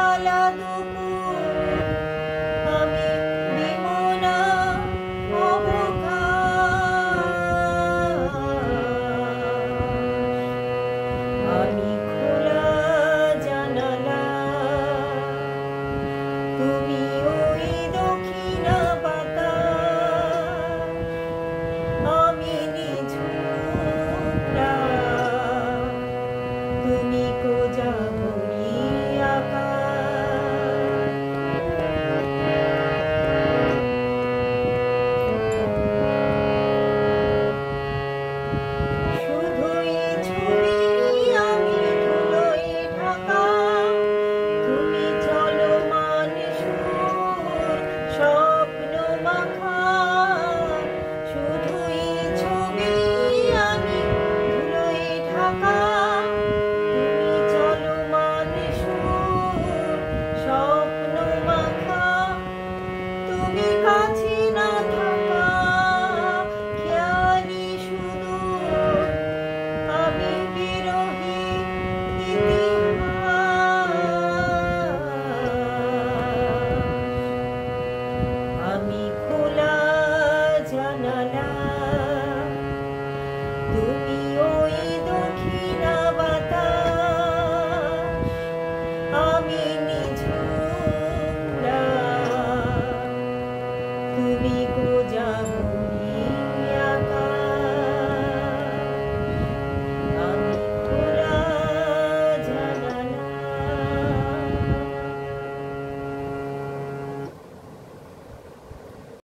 বেলা দুপুর আমি বিমনা অবকাশ, আমি খোলা জানালা, তুমি ওই দক্ষিণা বাতাস, আমি নিঝুম রাত, তুমি কোজাগরী আকাশ। শুধুই ছবি আমি ধুলোয় ঢাকা, তুমি চলমান সুর স্বপ্ন মাখা। শুধুই ছবি আমি ধুলোয় ঢাকা, তুমি চলমান সুর স্বপ্ন মাখা। তুমি কাছে না থাকা খেয়ালি সুদূর, আমি বিরহী ইতিহাস, আমি খোলা জানালা, তুমি